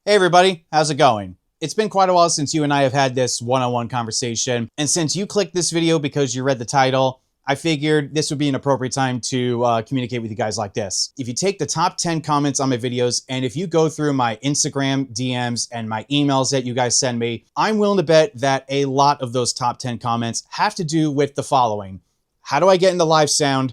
Hey everybody, how's it going? It's been quite a while since you and I have had this one-on-one conversation, and since you clicked this video because you read the title, I figured this would be an appropriate time to communicate with you guys like this. If you take the top 10 comments on my videos, and if you go through my Instagram DMs and my emails that you guys send me, I'm willing to bet that a lot of those top 10 comments have to do with the following. How do I get into live sound?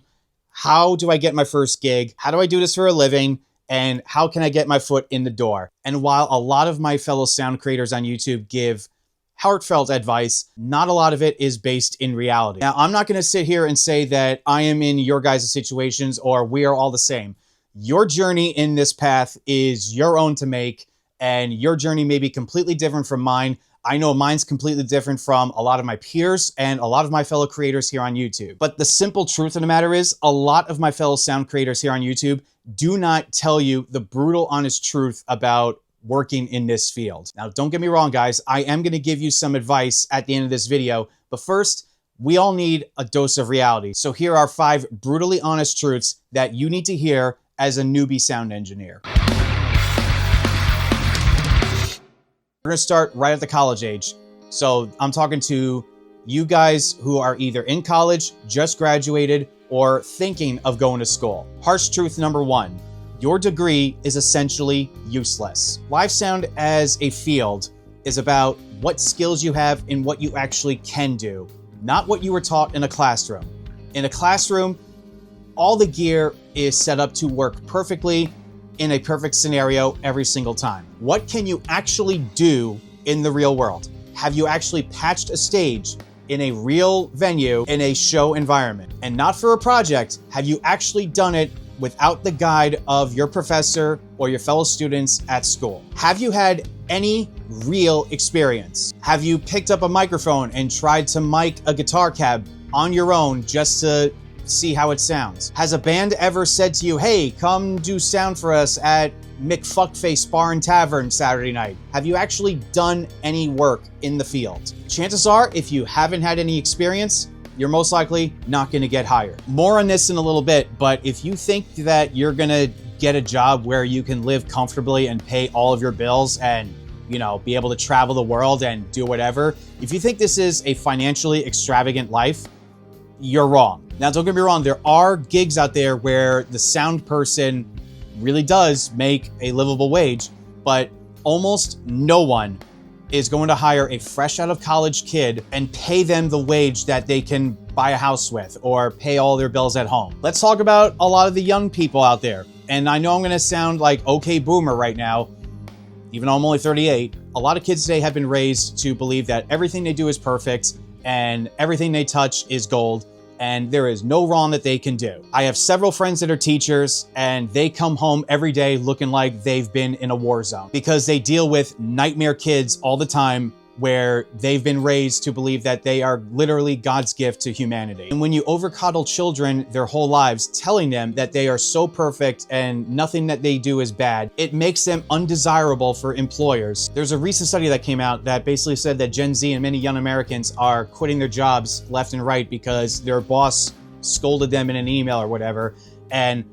How do I get my first gig? How do I do this for a living? And how can I get my foot in the door? And while a lot of my fellow sound creators on YouTube give heartfelt advice, not a lot of it is based in reality. Now, I'm not gonna sit here and say that I am in your guys' situations or we are all the same. Your journey in this path is your own to make, and your journey may be completely different from mine. I know mine's completely different from a lot of my peers and a lot of my fellow creators here on YouTube. But the simple truth of the matter is, a lot of my fellow sound creators here on YouTube do not tell you the brutal, honest truth about working in this field. Now, don't get me wrong, guys. I am going to give you some advice at the end of this video. But first, we all need a dose of reality. So here are 5 brutally honest truths that you need to hear as a newbie sound engineer. We're going to start right at the college age. So I'm talking to you guys who are either in college, just graduated, or thinking of going to school. Harsh truth number 1, your degree is essentially useless. Live sound as a field is about what skills you have and what you actually can do, not what you were taught in a classroom. In a classroom, all the gear is set up to work perfectly in a perfect scenario every single time. What can you actually do in the real world? Have you actually patched a stage in a real venue in a show environment? And not for a project, have you actually done it without the guide of your professor or your fellow students at school? Have you had any real experience? Have you picked up a microphone and tried to mic a guitar cab on your own just to see how it sounds? Has a band ever said to you, hey, come do sound for us at McFuckface Bar and Tavern Saturday night? Have you actually done any work in the field? Chances are, if you haven't had any experience, you're most likely not going to get hired. More on this in a little bit, but if you think that you're going to get a job where you can live comfortably and pay all of your bills and, you know, be able to travel the world and do whatever, if you think this is a financially extravagant life, you're wrong. Now, don't get me wrong, there are gigs out there where the sound person really does make a livable wage, but almost no one is going to hire a fresh out of college kid and pay them the wage that they can buy a house with or pay all their bills at home. Let's talk about a lot of the young people out there. And I know I'm going to sound like okay boomer right now, even though I'm only 38. A lot of kids today have been raised to believe that everything they do is perfect and everything they touch is gold, and there is no wrong that they can do. I have several friends that are teachers, and they come home every day looking like they've been in a war zone because they deal with nightmare kids all the time where they've been raised to believe that they are literally God's gift to humanity. And when you overcoddle children their whole lives, telling them that they are so perfect and nothing that they do is bad, it makes them undesirable for employers. There's a recent study that came out that basically said that Gen Z and many young Americans are quitting their jobs left and right because their boss scolded them in an email or whatever, and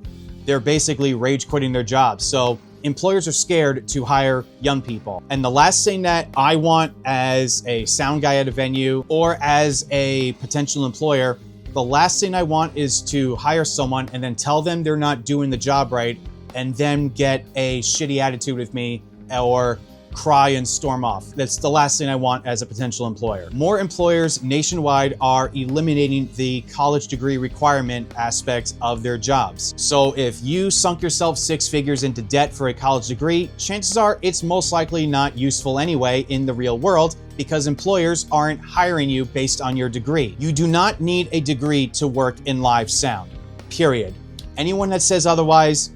they're basically rage quitting their jobs. So employers are scared to hire young people. And the last thing that I want as a sound guy at a venue or as a potential employer, the last thing I want is to hire someone and then tell them they're not doing the job right and then get a shitty attitude with me or cry and storm off. That's the last thing I want as a potential employer. More employers nationwide are eliminating the college degree requirement aspect of their jobs. So if you sunk yourself 6 figures into debt for a college degree, chances are it's most likely not useful anyway in the real world because employers aren't hiring you based on your degree. You do not need a degree to work in live sound, period. Anyone that says otherwise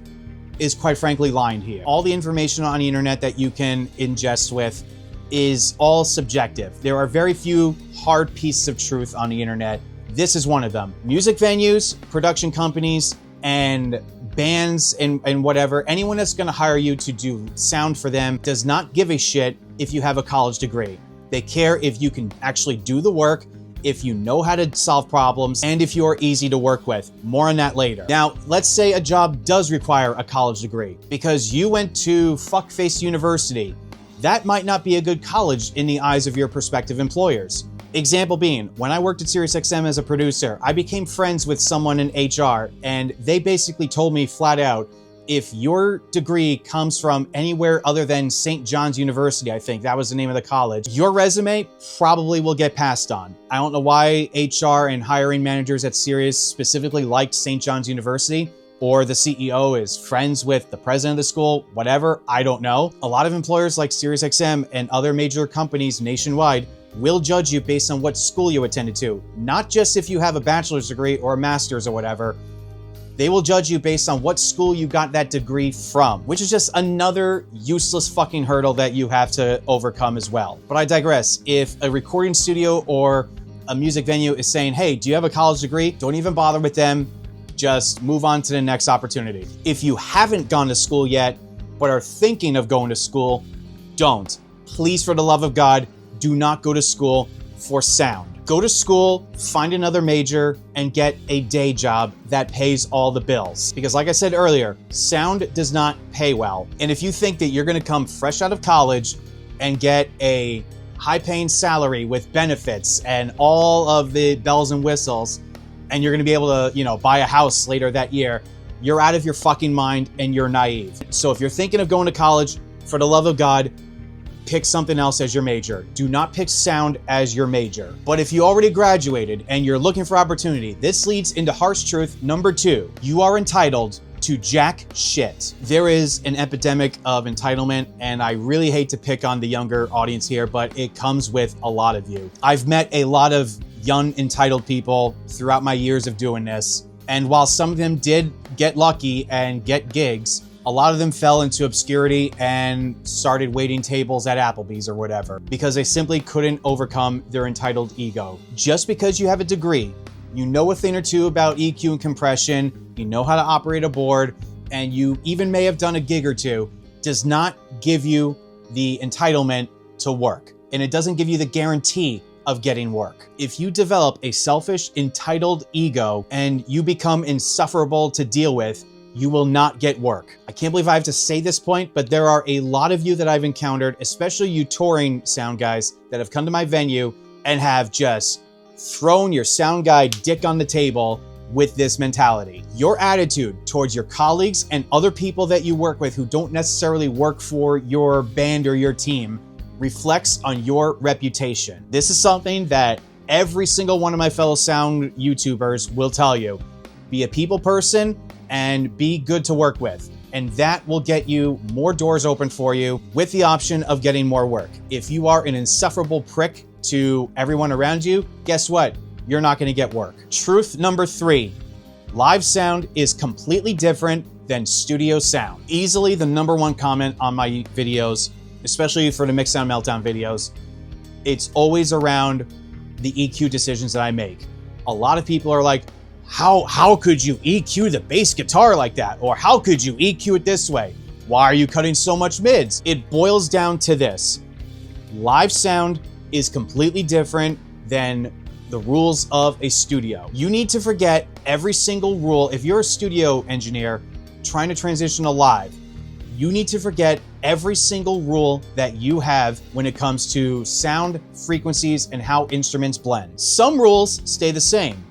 is quite frankly lying here. All the information on the internet that you can ingest with is all subjective. There are very few hard pieces of truth on the internet. This is one of them. Music venues, production companies, and bands and whatever, anyone that's gonna hire you to do sound for them does not give a shit if you have a college degree. They care if you can actually do the work if you know how to solve problems, and if you're easy to work with. More on that later. Now, let's say a job does require a college degree because you went to fuckface university. That might not be a good college in the eyes of your prospective employers. Example being, when I worked at SiriusXM as a producer, I became friends with someone in HR, and they basically told me flat out, if your degree comes from anywhere other than St. John's University, I think that was the name of the college, your resume probably will get passed on. I don't know why HR and hiring managers at Sirius specifically liked St. John's University, or the CEO is friends with the president of the school, whatever, I don't know. A lot of employers like SiriusXM and other major companies nationwide will judge you based on what school you attended to, not just if you have a bachelor's degree or a master's or whatever. They will judge you based on what school you got that degree from, which is just another useless fucking hurdle that you have to overcome as well. But I digress. If a recording studio or a music venue is saying, hey, do you have a college degree? Don't even bother with them. Just move on to the next opportunity. If you haven't gone to school yet, but are thinking of going to school, don't. Please, for the love of God, do not go to school for sound. Go to school, find another major, and get a day job that pays all the bills. Because like I said earlier, sound does not pay well. And if you think that you're gonna come fresh out of college and get a high-paying salary with benefits and all of the bells and whistles, and you're gonna be able to, buy a house later that year, you're out of your fucking mind and you're naive. So if you're thinking of going to college, for the love of God, pick something else as your major. Do not pick sound as your major. But if you already graduated and you're looking for opportunity, this leads into harsh truth number 2. You are entitled to jack shit. There is an epidemic of entitlement, and I really hate to pick on the younger audience here, but it comes with a lot of you. I've met a lot of young entitled people throughout my years of doing this, and while some of them did get lucky and get gigs, a lot of them fell into obscurity and started waiting tables at Applebee's or whatever because they simply couldn't overcome their entitled ego. Just because you have a degree, you know a thing or two about EQ and compression, you know how to operate a board, and you even may have done a gig or two, does not give you the entitlement to work. And it doesn't give you the guarantee of getting work. If you develop a selfish, entitled ego and you become insufferable to deal with, you will not get work. I can't believe I have to say this point, but there are a lot of you that I've encountered, especially you touring sound guys that have come to my venue and have just thrown your sound guy dick on the table with this mentality. Your attitude towards your colleagues and other people that you work with who don't necessarily work for your band or your team reflects on your reputation. This is something that every single one of my fellow sound YouTubers will tell you. Be a people person and be good to work with. And that will get you more doors open for you with the option of getting more work. If you are an insufferable prick to everyone around you, guess what? You're not gonna get work. Truth number 3, live sound is completely different than studio sound. Easily the number 1 comment on my videos, especially for the Mix Sound Meltdown videos, it's always around the EQ decisions that I make. A lot of people are like, how could you EQ the bass guitar like that? Or how could you EQ it this way? Why are you cutting so much mids? It boils down to this. Live sound is completely different than the rules of a studio. You need to forget every single rule. If you're a studio engineer trying to transition to live, you need to forget every single rule that you have when it comes to sound, frequencies, and how instruments blend. Some rules stay the same.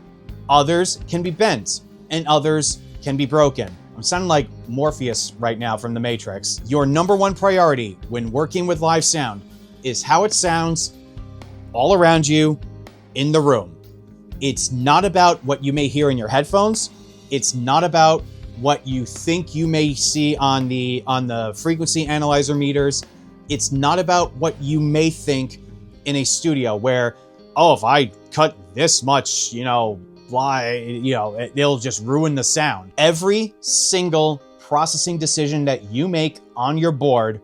Others can be bent, and others can be broken. I'm sounding like Morpheus right now from The Matrix. Your number 1 priority when working with live sound is how it sounds all around you in the room. It's not about what you may hear in your headphones. It's not about what you think you may see on the frequency analyzer meters. It's not about what you may think in a studio where, oh, if I cut this much, it'll just ruin the sound. Every single processing decision that you make on your board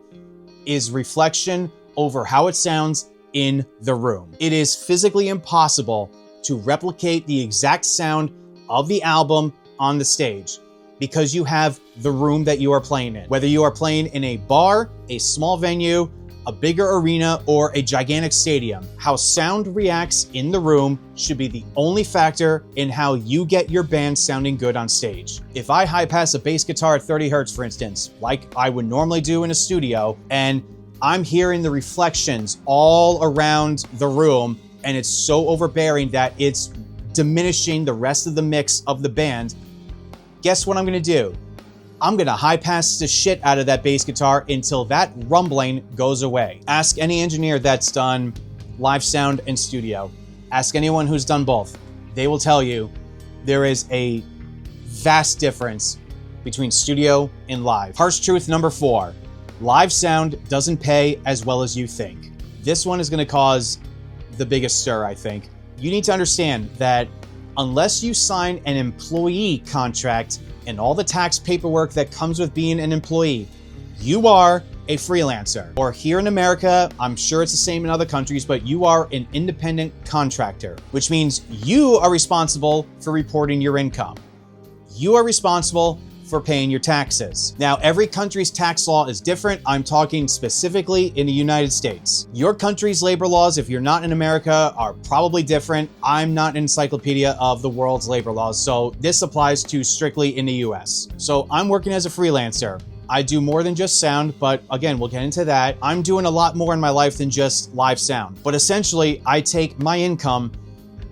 is reflection over how it sounds in the room. It is physically impossible to replicate the exact sound of the album on the stage because you have the room that you are playing in. Whether you are playing in a bar, a small venue, a bigger arena, or a gigantic stadium. How sound reacts in the room should be the only factor in how you get your band sounding good on stage. If I high pass a bass guitar at 30 hertz, for instance, like I would normally do in a studio, and I'm hearing the reflections all around the room, and it's so overbearing that it's diminishing the rest of the mix of the band, guess what I'm gonna do? I'm gonna high pass the shit out of that bass guitar until that rumbling goes away. Ask any engineer that's done live sound and studio. Ask anyone who's done both. They will tell you there is a vast difference between studio and live. Harsh truth number 4, live sound doesn't pay as well as you think. This one is gonna cause the biggest stir, I think. You need to understand that unless you sign an employee contract and all the tax paperwork that comes with being an employee, you are a freelancer. Or here in America, I'm sure it's the same in other countries, but you are an independent contractor, which means you are responsible for reporting your income. You are responsible for paying your taxes. Now, every country's tax law is different. I'm talking specifically in the United States. Your country's labor laws, if you're not in America, are probably different. I'm not an encyclopedia of the world's labor laws, so this applies to strictly in the US. So I'm working as a freelancer. I do more than just sound, but again, we'll get into that. I'm doing a lot more in my life than just live sound. But essentially, I take my income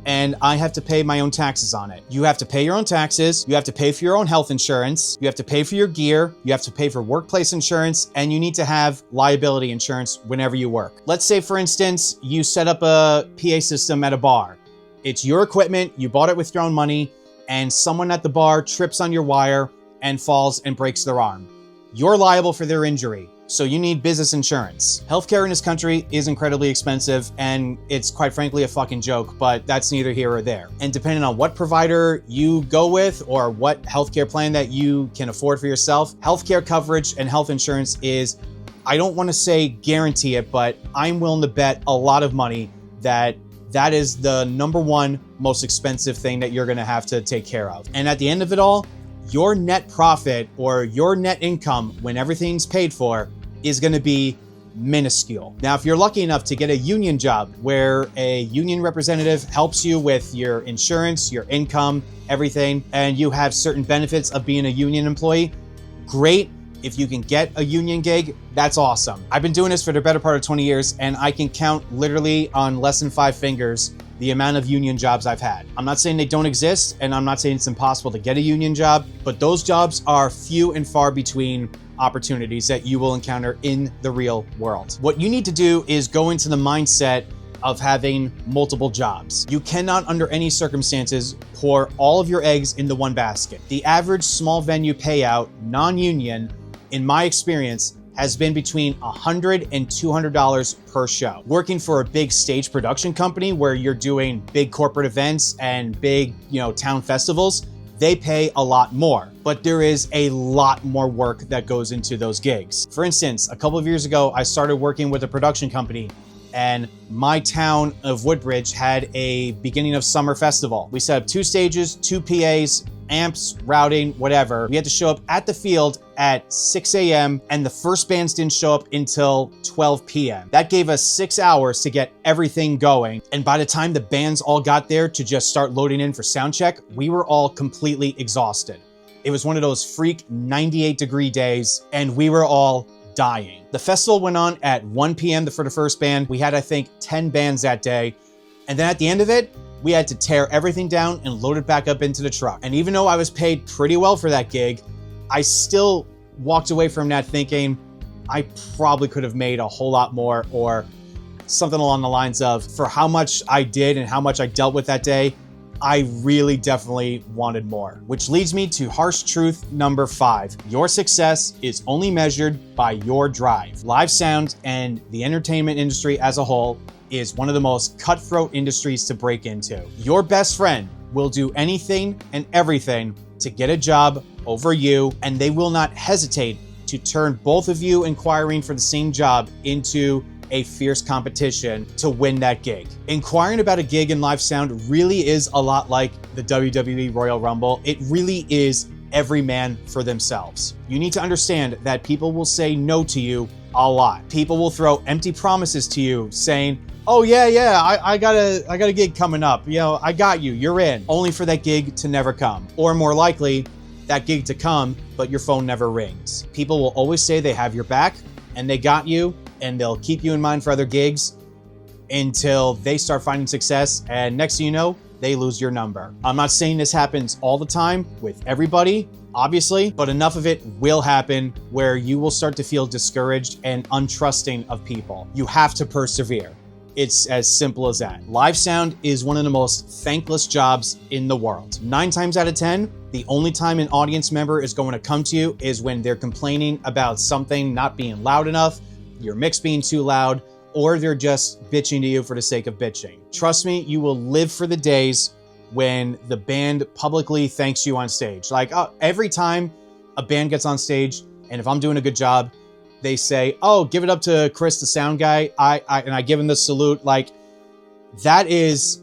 and I have to pay my own taxes on it. You have to pay your own taxes, you have to pay for your own health insurance, you have to pay for your gear, you have to pay for workplace insurance, and you need to have liability insurance whenever you work. Let's say, for instance, you set up a PA system at a bar. It's your equipment, you bought it with your own money, and someone at the bar trips on your wire and falls and breaks their arm. You're liable for their injury. So you need business insurance. Healthcare in this country is incredibly expensive, and it's quite frankly a fucking joke, but that's neither here or there. And depending on what provider you go with or what healthcare plan that you can afford for yourself, healthcare coverage and health insurance is, I don't want to say guarantee it, but I'm willing to bet a lot of money that that is the number one most expensive thing that you're going to have to take care of. And at the end of it all, your net profit or your net income when everything's paid for is going to be minuscule. Now, if you're lucky enough to get a union job where a union representative helps you with your insurance, your income, everything, and you have certain benefits of being a union employee, great. If you can get a union gig, that's awesome. I've been doing this for the better part of 20 years, and I can count literally on less than 5 fingers the amount of union jobs I've had. I'm not saying they don't exist, and I'm not saying it's impossible to get a union job, but those jobs are few and far between opportunities that you will encounter in the real world. What you need to do is go into the mindset of having multiple jobs. You cannot, under any circumstances, pour all of your eggs into one basket. The average small venue payout, non-union, in my experience, has been between $100 and $200 per show. Working for a big stage production company where you're doing big corporate events and big, town festivals, they pay a lot more, but there is a lot more work that goes into those gigs. For instance, a couple of years ago, I started working with a production company, and my town of Woodbridge had a beginning of summer festival. We set up 2 stages, 2 PAs, amps, routing, whatever. We had to show up at the field at 6 a.m. and the first bands didn't show up until 12 p.m. That gave us 6 hours to get everything going. And by the time the bands all got there to just start loading in for sound check, we were all completely exhausted. It was one of those freak 98-degree days, and we were all dying. The festival went on at 1 p.m. for the first band. We had, I think, 10 bands that day. And then at the end of it, we had to tear everything down and load it back up into the truck. And even though I was paid pretty well for that gig, I still walked away from that thinking I probably could have made a whole lot more, or something along the lines of, for how much I did and how much I dealt with that day, I really definitely wanted more. Which leads me to harsh truth number 5. Your success is only measured by your drive. Live sound and the entertainment industry as a whole is one of the most cutthroat industries to break into. Your best friend will do anything and everything to get a job over you, and they will not hesitate to turn both of you inquiring for the same job into a fierce competition to win that gig. Inquiring about a gig in live sound really is a lot like the WWE Royal Rumble. It really is every man for themselves. You need to understand that people will say no to you A lot. People will throw empty promises to you saying, oh yeah, I got a gig coming up. You know, I got you, you're in. Only for that gig to never come. Or more likely, that gig to come, but your phone never rings. People will always say they have your back and they got you, and they'll keep you in mind for other gigs until they start finding success, and next thing you know, they lose your number. I'm not saying this happens all the time with everybody, obviously, but enough of it will happen where you will start to feel discouraged and untrusting of people. You have to persevere. It's as simple as that. Live sound is one of the most thankless jobs in the world. 9 times out of 10, the only time an audience member is going to come to you is when they're complaining about something not being loud enough, your mix being too loud, or they're just bitching to you for the sake of bitching. Trust me, you will live for the days when the band publicly thanks you on stage. Like every time a band gets on stage, and if I'm doing a good job, they say, oh, give it up to Chris, the sound guy. And I give him the salute. Like that is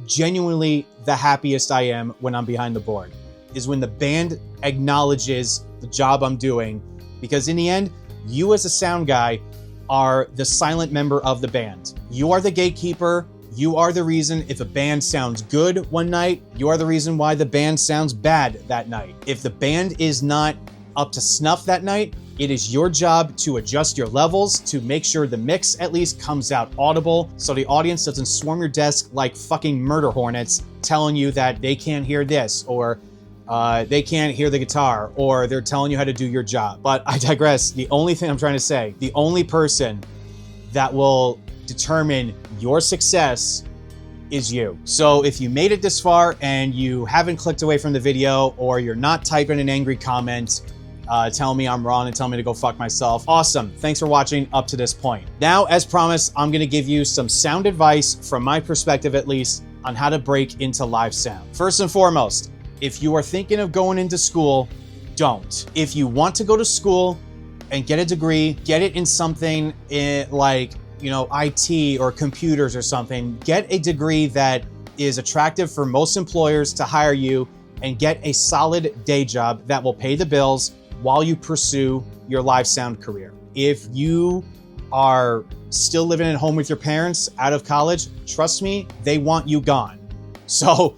genuinely the happiest I am when I'm behind the board, is when the band acknowledges the job I'm doing, because in the end, you as a sound guy are the silent member of the band. You are the gatekeeper. You are the reason if a band sounds good one night, you are the reason why the band sounds bad that night. If the band is not up to snuff that night, it is your job to adjust your levels to make sure the mix at least comes out audible so the audience doesn't swarm your desk like fucking murder hornets telling you that they can't hear this, or they can't hear the guitar, or they're telling you how to do your job. But I digress. The only thing I'm trying to say, the only person that will determine your success is you. So if you made it this far and you haven't clicked away from the video, or you're not typing an angry comment, telling me I'm wrong and telling me to go fuck myself, awesome. Thanks for watching up to this point. Now, as promised, I'm gonna give you some sound advice from my perspective, at least, on how to break into live sound. First and foremost, if you are thinking of going into school, don't. If you want to go to school and get a degree, get it in something like, you know, IT or computers or something. Get a degree that is attractive for most employers to hire you, and get a solid day job that will pay the bills while you pursue your live sound career. If you are still living at home with your parents out of college, trust me, they want you gone. So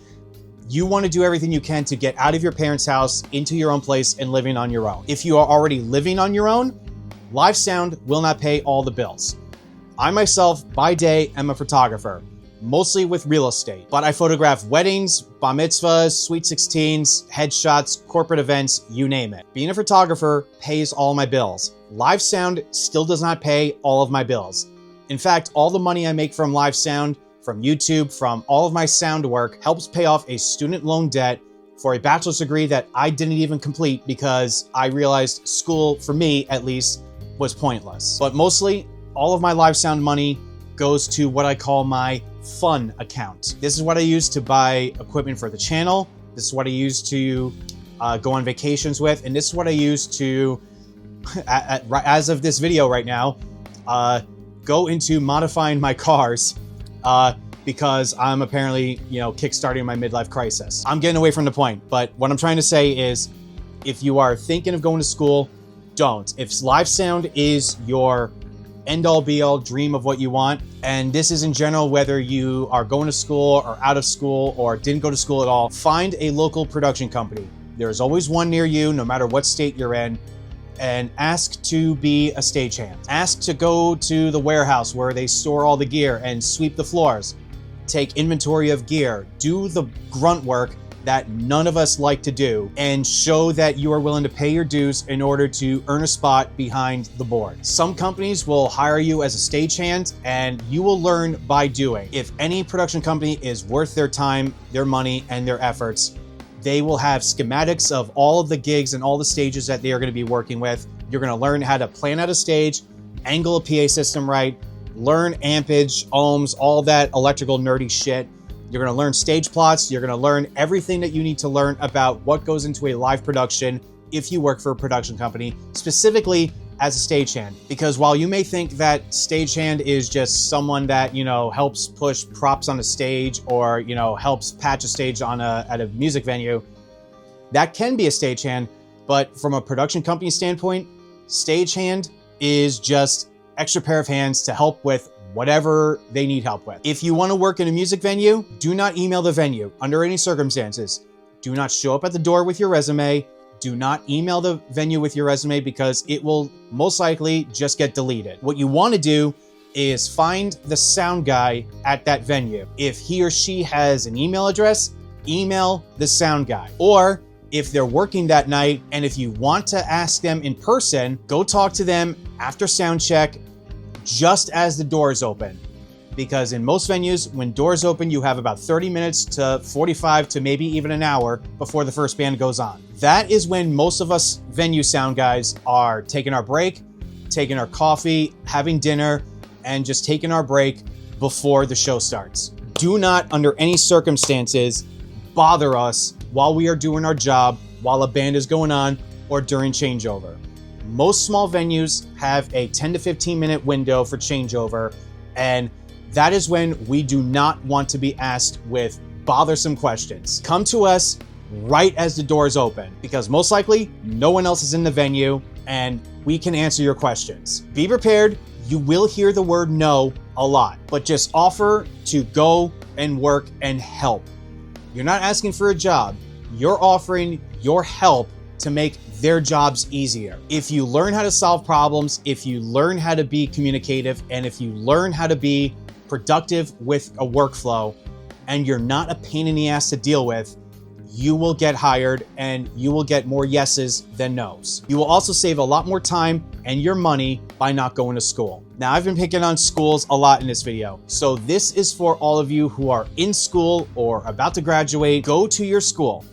you want to do everything you can to get out of your parents' house into your own place and living on your own. If you are already living on your own, live sound will not pay all the bills. I myself, by day, am a photographer, mostly with real estate, but I photograph weddings, bar mitzvahs, sweet 16s, headshots, corporate events, you name it. Being a photographer pays all my bills. Live sound still does not pay all of my bills. In fact, all the money I make from live sound, from YouTube, from all of my sound work, helps pay off a student loan debt for a bachelor's degree that I didn't even complete because I realized school, for me at least, was pointless. But mostly, all of my live sound money goes to what I call my fun account. This is what I use to buy equipment for the channel. This is what I use to go on vacations with. And this is what I use to, as of this video right now, go into modifying my cars because I'm apparently, you know, kickstarting my midlife crisis. I'm getting away from the point, but what I'm trying to say is, if you are thinking of going to school, don't. If live sound is your end-all be-all dream of what you want, and this is in general whether you are going to school or out of school or didn't go to school at all, find a local production company. There's always one near you, no matter what state you're in, and ask to be a stagehand. Ask to go to the warehouse where they store all the gear and sweep the floors. Take inventory of gear. Do the grunt work that none of us like to do, and show that you are willing to pay your dues in order to earn a spot behind the board. Some companies will hire you as a stagehand, and you will learn by doing. If any production company is worth their time, their money, and their efforts, they will have schematics of all of the gigs and all the stages that they are going to be working with. You're going to learn how to plan out a stage, angle a PA system right, learn ampage, ohms, all that electrical nerdy shit. You're going to learn stage plots. You're going to learn everything that you need to learn about what goes into a live production if you work for a production company, specifically as a stagehand. Because while you may think that stagehand is just someone that, you know, helps push props on a stage, or, you know, helps patch a stage on at a music venue, that can be a stagehand. But from a production company standpoint, stagehand is just extra pair of hands to help with whatever they need help with. If you want to work in a music venue, do not email the venue under any circumstances. Do not show up at the door with your resume. Do not email the venue with your resume because it will most likely just get deleted. What you want to do is find the sound guy at that venue. If he or she has an email address, email the sound guy. Or if they're working that night and if you want to ask them in person, go talk to them after sound check just as the doors open. Because in most venues, when doors open, you have about 30 minutes to 45 to maybe even an hour before the first band goes on. That is when most of us venue sound guys are taking our break, taking our coffee, having dinner, and just taking our break before the show starts. Do not, under any circumstances, bother us while we are doing our job, while a band is going on, or during changeover. Most small venues have a 10 to 15 minute window for changeover, and that is when we do not want to be asked with bothersome questions. Come to us right as the doors open, because most likely no one else is in the venue and we can answer your questions. Be prepared. You will hear the word no a lot, but just offer to go and work and help. You're not asking for a job. You're offering your help to make their jobs easier. If you learn how to solve problems, if you learn how to be communicative, and if you learn how to be productive with a workflow, and you're not a pain in the ass to deal with, you will get hired and you will get more yeses than nos. You will also save a lot more time and your money by not going to school. Now, I've been picking on schools a lot in this video, so this is for all of you who are in school or about to graduate. Go to your school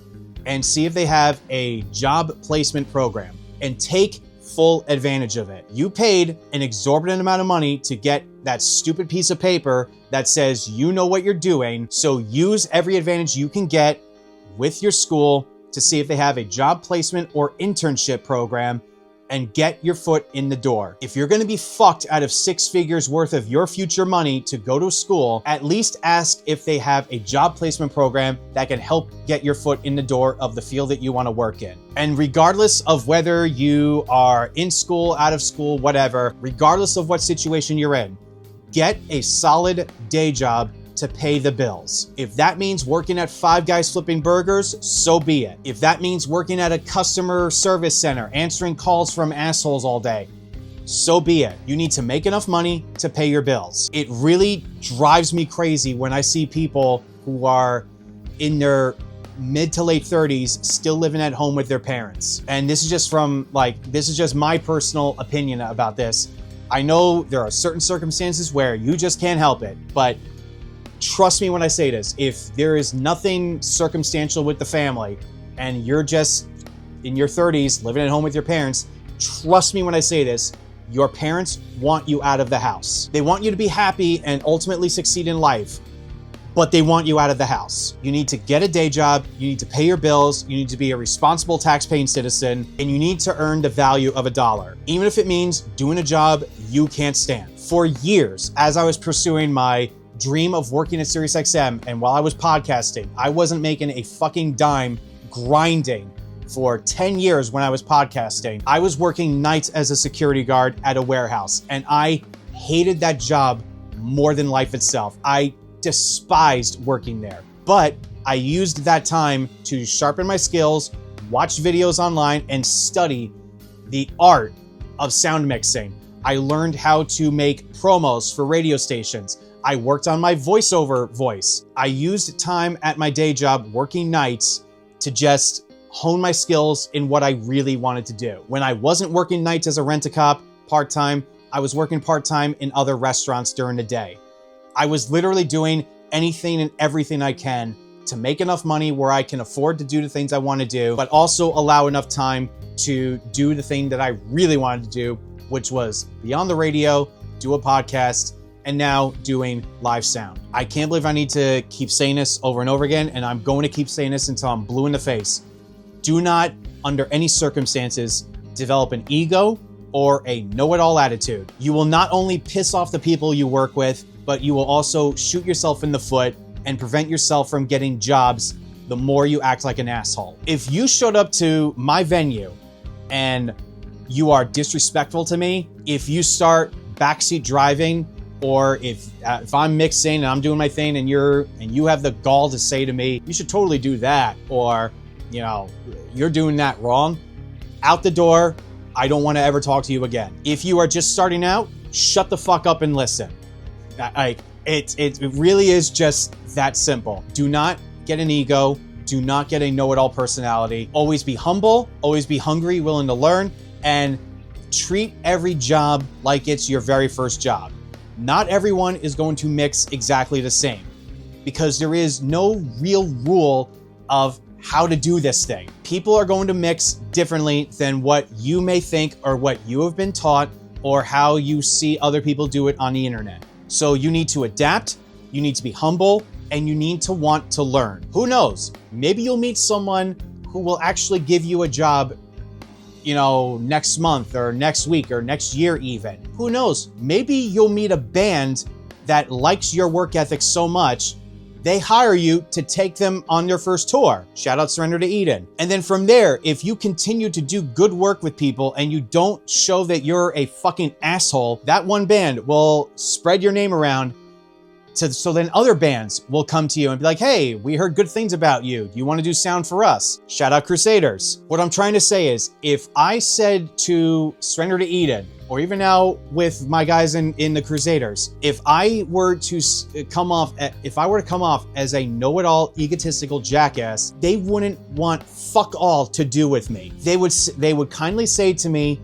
and see if they have a job placement program and take full advantage of it. You paid an exorbitant amount of money to get that stupid piece of paper that says you know what you're doing, so use every advantage you can get with your school to see if they have a job placement or internship program and get your foot in the door. If you're gonna be fucked out of 6 figures worth of your future money to go to school, at least ask if they have a job placement program that can help get your foot in the door of the field that you wanna work in. And regardless of whether you are in school, out of school, whatever, regardless of what situation you're in, get a solid day job to pay the bills. If that means working at Five Guys flipping burgers, so be it. If that means working at a customer service center, answering calls from assholes all day, so be it. You need to make enough money to pay your bills. It really drives me crazy when I see people who are in their mid to late 30s still living at home with their parents. And this is just this is just my personal opinion about this. I know there are certain circumstances where you just can't help it, but trust me when I say this, if there is nothing circumstantial with the family and you're just in your 30s living at home with your parents, trust me when I say this, your parents want you out of the house. They want you to be happy and ultimately succeed in life, but they want you out of the house. You need to get a day job, you need to pay your bills, you need to be a responsible tax-paying citizen, and you need to earn the value of $1, even if it means doing a job you can't stand. For years, as I was pursuing my dream of working at SiriusXM, and while I was podcasting, I wasn't making a fucking dime grinding for 10 years when I was podcasting. I was working nights as a security guard at a warehouse, and I hated that job more than life itself. I despised working there, but I used that time to sharpen my skills, watch videos online, and study the art of sound mixing. I learned how to make promos for radio stations. I worked on my voiceover voice. I used time at my day job working nights to just hone my skills in what I really wanted to do. When I wasn't working nights as a rent-a-cop part-time, I was working part-time in other restaurants during the day. I was literally doing anything and everything I can to make enough money where I can afford to do the things I want to do, but also allow enough time to do the thing that I really wanted to do, which was be on the radio, do a podcast, and now doing live sound. I can't believe I need to keep saying this over and over again, and I'm going to keep saying this until I'm blue in the face. Do not, under any circumstances, develop an ego or a know-it-all attitude. You will not only piss off the people you work with, but you will also shoot yourself in the foot and prevent yourself from getting jobs the more you act like an asshole. If you showed up to my venue and you are disrespectful to me. If you start backseat driving, or if I'm mixing and I'm doing my thing and you have the gall to say to me, you should totally do that, or you're doing that wrong, out the door. I don't want to ever talk to you again. If you are just starting out, shut the fuck up and listen. It really is just that simple. Do not get an ego. Do not get a know-it-all personality. Always be humble, always be hungry, willing to learn, and treat every job like it's your very first job. Not everyone is going to mix exactly the same, because there is no real rule of how to do this thing. People are going to mix differently than what you may think or what you have been taught or how you see other people do it on the internet. So you need to adapt, you need to be humble, and you need to want to learn. Who knows? Maybe you'll meet someone who will actually give you a job, next month or next week or next year even. Who knows? Maybe you'll meet a band that likes your work ethic so much, they hire you to take them on their first tour. Shout out Surrender to Eden. And then from there, if you continue to do good work with people and you don't show that you're a fucking asshole, that one band will spread your name around so then other bands will come to you and be like, hey, we heard good things about you. Do you want to do sound for us? Shout out Crusaders. What I'm trying to say is, if I said to Surrender to Eden, or even now with my guys in the Crusaders, if I were to come off as a know-it-all egotistical jackass, they wouldn't want fuck all to do with me. They would kindly say to me,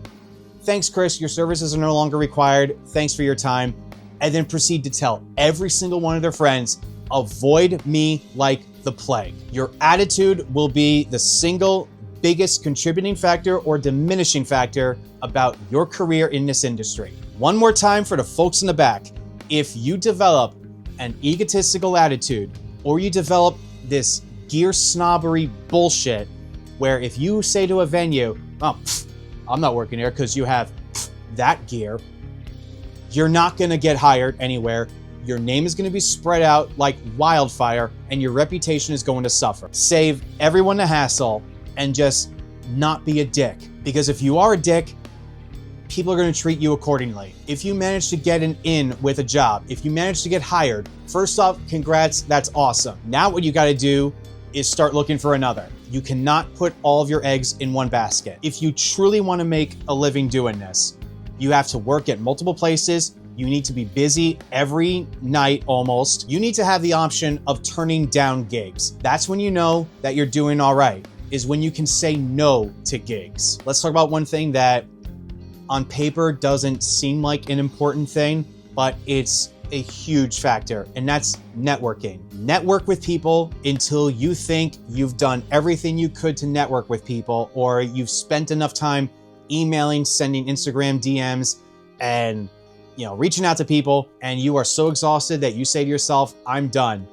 thanks, Chris, your services are no longer required. Thanks for your time. And then proceed to tell every single one of their friends, avoid me like the plague. Your attitude will be the single biggest contributing factor or diminishing factor about your career in this industry. One more time for the folks in the back. If you develop an egotistical attitude, or you develop this gear snobbery bullshit, where if you say to a venue, I'm not working here because you have that gear, you're not going to get hired anywhere. Your name is going to be spread out like wildfire, and your reputation is going to suffer. Save everyone the hassle and just not be a dick. Because if you are a dick, people are going to treat you accordingly. If you manage to get an in with a job, if you manage to get hired, first off, congrats, that's awesome. Now what you got to do is start looking for another. You cannot put all of your eggs in one basket. If you truly want to make a living doing this, you have to work at multiple places. You need to be busy every night almost. You need to have the option of turning down gigs. That's when you know that you're doing all right, is when you can say no to gigs. Let's talk about one thing that on paper doesn't seem like an important thing, but it's a huge factor, and that's networking. Network with people until you think you've done everything you could to network with people, or you've spent enough time emailing, sending Instagram DMs, and reaching out to people, and you are so exhausted that you say to yourself, I'm done,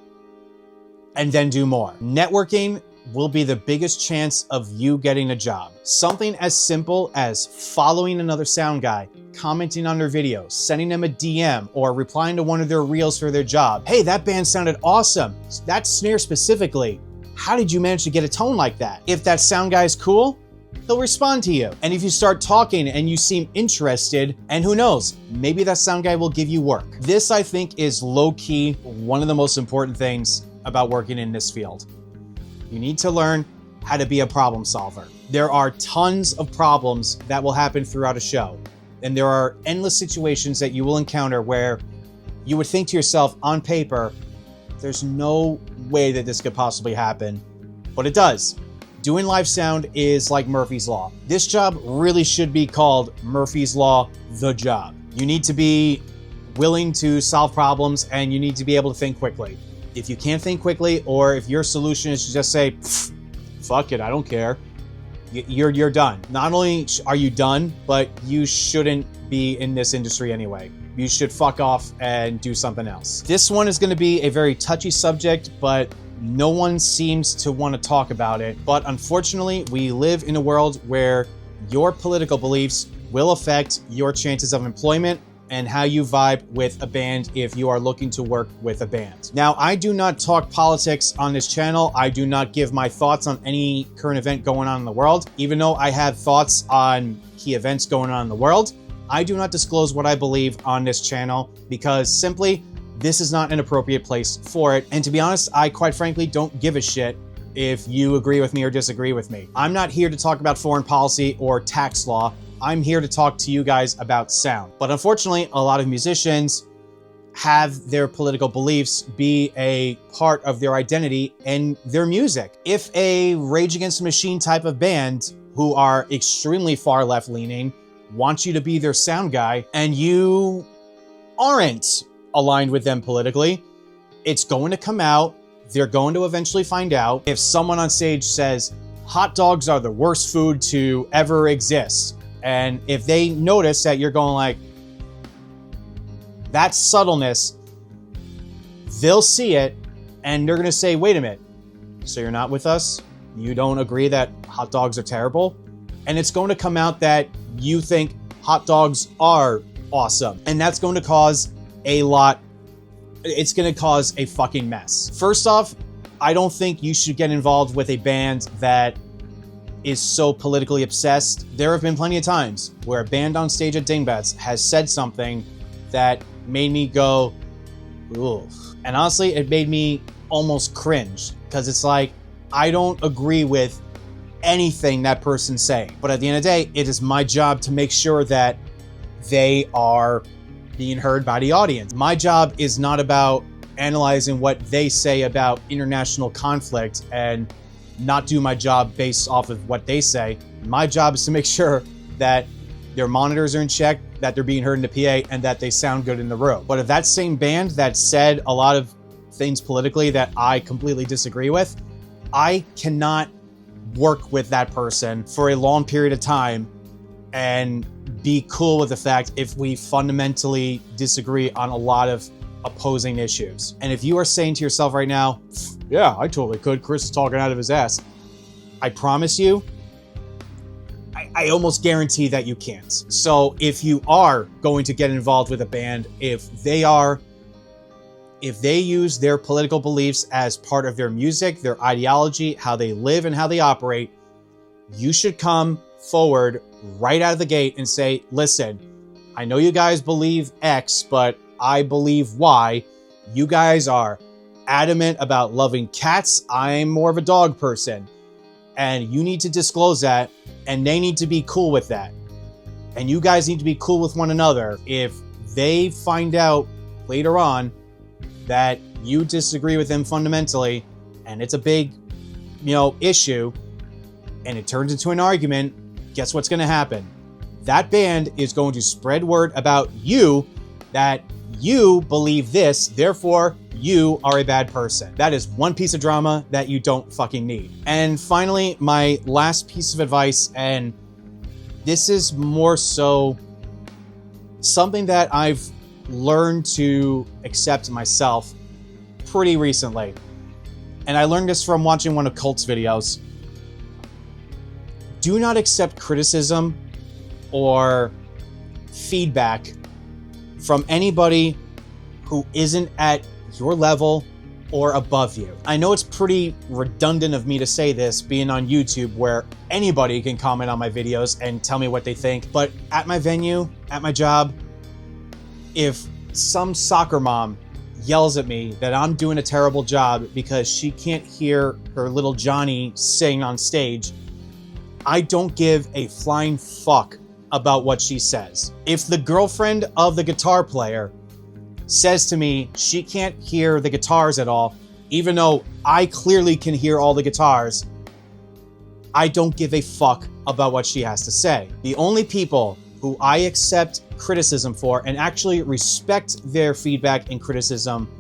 and then do more. Networking will be the biggest chance of you getting a job. Something as simple as following another sound guy, commenting on their videos, sending them a DM, or replying to one of their reels for their job. Hey, that band sounded awesome. That snare specifically. How did you manage to get a tone like that? If that sound guy is cool, he'll respond to you. And if you start talking and you seem interested, and who knows, maybe that sound guy will give you work. This, I think, is low-key one of the most important things about working in this field. You need to learn how to be a problem solver. There are tons of problems that will happen throughout a show. And there are endless situations that you will encounter where you would think to yourself, on paper, there's no way that this could possibly happen, but it does. Doing live sound is like Murphy's Law. This job really should be called Murphy's Law, the job. You need to be willing to solve problems, and you need to be able to think quickly. If you can't think quickly, or if your solution is to just say, fuck it, I don't care, you're done. Not only are you done, but you shouldn't be in this industry anyway. You should fuck off and do something else. This one is going to be a very touchy subject, but no one seems to want to talk about it. But unfortunately, we live in a world where your political beliefs will affect your chances of employment and how you vibe with a band if you are looking to work with a band. Now, I do not talk politics on this channel. I do not give my thoughts on any current event going on in the world, even though I have thoughts on key events going on in the world. I do not disclose what I believe on this channel because simply this is not an appropriate place for it. And to be honest, I quite frankly don't give a shit if you agree with me or disagree with me. I'm not here to talk about foreign policy or tax law. I'm here to talk to you guys about sound. But unfortunately, a lot of musicians have their political beliefs be a part of their identity and their music. If a Rage Against the Machine type of band who are extremely far left leaning wants you to be their sound guy and you aren't aligned with them politically, it's going to come out. They're going to eventually find out. If someone on stage says hot dogs are the worst food to ever exist, and if they notice that you're going like, that subtleness, they'll see it and they're going to say, wait a minute, so you're not with us? You don't agree that hot dogs are terrible? And it's going to come out that you think hot dogs are awesome. And that's going to cause it's going to cause a fucking mess. First off, I don't think you should get involved with a band that is so politically obsessed. There have been plenty of times where a band on stage at Dingbats has said something that made me go, oof. And honestly, it made me almost cringe because it's like, I don't agree with anything that person's saying. But at the end of the day, it is my job to make sure that they are being heard by the audience. My job is not about analyzing what they say about international conflict and not do my job based off of what they say. My job is to make sure that their monitors are in check, that they're being heard in the PA, and that they sound good in the room. But if that same band that said a lot of things politically that I completely disagree with, I cannot work with that person for a long period of time and be cool with the fact if we fundamentally disagree on a lot of opposing issues. And if you are saying to yourself right now, yeah, I totally could, Chris is talking out of his ass, I promise you, I almost guarantee that you can't. So if you are going to get involved with a band, if they use their political beliefs as part of their music, their ideology, how they live and how they operate, you should come forward right out of the gate and say, listen, I know you guys believe X, but I believe Y. You guys are adamant about loving cats. I'm more of a dog person. And you need to disclose that, and they need to be cool with that. And you guys need to be cool with one another. If they find out later on that you disagree with them fundamentally, and it's a big, issue, and it turns into an argument, guess what's going to happen? That band is going to spread word about you that you believe this, therefore you are a bad person. That is one piece of drama that you don't fucking need. And finally, my last piece of advice, and this is more so something that I've learned to accept myself pretty recently. And I learned this from watching one of Cult's videos. Do not accept criticism or feedback from anybody who isn't at your level or above you. I know it's pretty redundant of me to say this, being on YouTube where anybody can comment on my videos and tell me what they think, but at my venue, at my job, if some soccer mom yells at me that I'm doing a terrible job because she can't hear her little Johnny sing on stage, I don't give a flying fuck about what she says. If the girlfriend of the guitar player says to me she can't hear the guitars at all, even though I clearly can hear all the guitars, I don't give a fuck about what she has to say. The only people who I accept criticism for and actually respect their feedback and criticism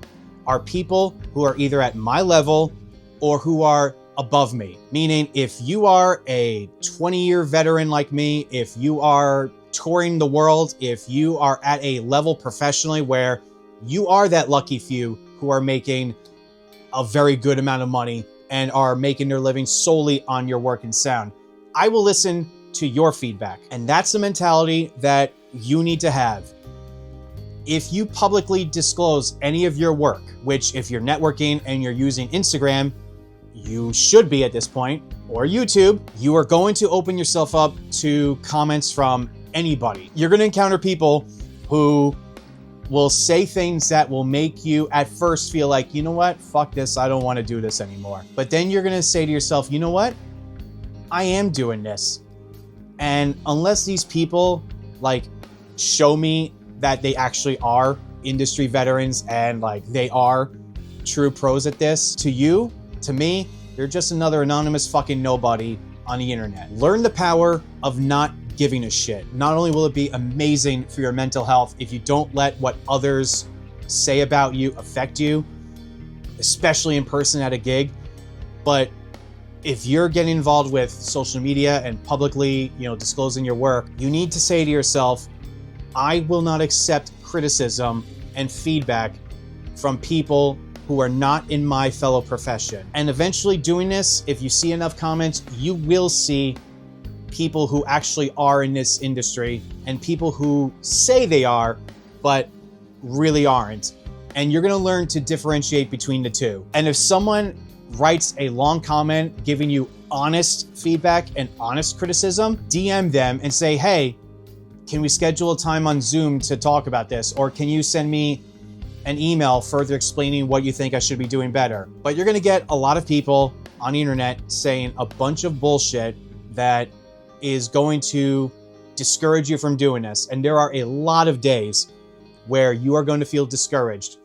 are people who are either at my level or who are above me. Meaning, if you are a 20-year veteran like me, if you are touring the world, if you are at a level professionally where you are that lucky few who are making a very good amount of money and are making their living solely on your work and sound, I will listen to your feedback. And that's the mentality that you need to have. If you publicly disclose any of your work, which if you're networking and you're using Instagram, you should be at this point, or YouTube, you are going to open yourself up to comments from anybody. You're going to encounter people who will say things that will make you at first feel like, you know what, fuck this, I don't want to do this anymore. But then you're going to say to yourself, you know what, I am doing this. And unless these people like show me that they actually are industry veterans and like they are true pros at this, to you, to me, you're just another anonymous fucking nobody on the internet. Learn the power of not giving a shit. Not only will it be amazing for your mental health if you don't let what others say about you affect you, especially in person at a gig, but if you're getting involved with social media and publicly, disclosing your work, you need to say to yourself, I will not accept criticism and feedback from people who are not in my fellow profession. And eventually doing this, if you see enough comments, you will see people who actually are in this industry and people who say they are, but really aren't. And you're gonna learn to differentiate between the two. And if someone writes a long comment giving you honest feedback and honest criticism, DM them and say, hey, can we schedule a time on Zoom to talk about this? Or can you send me an email further explaining what you think I should be doing better? But you're gonna get a lot of people on the internet saying a bunch of bullshit that is going to discourage you from doing this. And there are a lot of days where you are going to feel discouraged.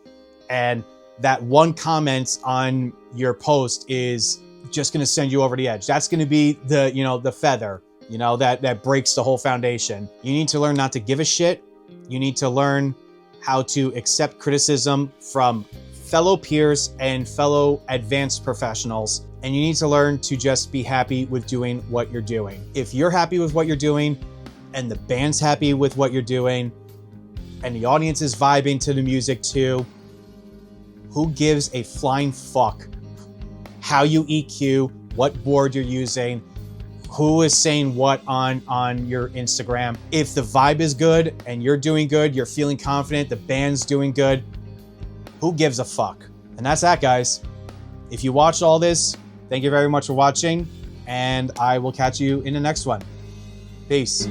And that one comment on your post is just going to send you over the edge. That's going to be the feather, that breaks the whole foundation. You need to learn not to give a shit. You need to learn how to accept criticism from fellow peers and fellow advanced professionals. And you need to learn to just be happy with doing what you're doing. If you're happy with what you're doing and the band's happy with what you're doing and the audience is vibing to the music too, who gives a flying fuck how you EQ, what board you're using, who is saying what on your Instagram? If the vibe is good and you're doing good, you're feeling confident, the band's doing good, who gives a fuck? And that's that, guys. If you watched all this, thank you very much for watching, and I will catch you in the next one. Peace.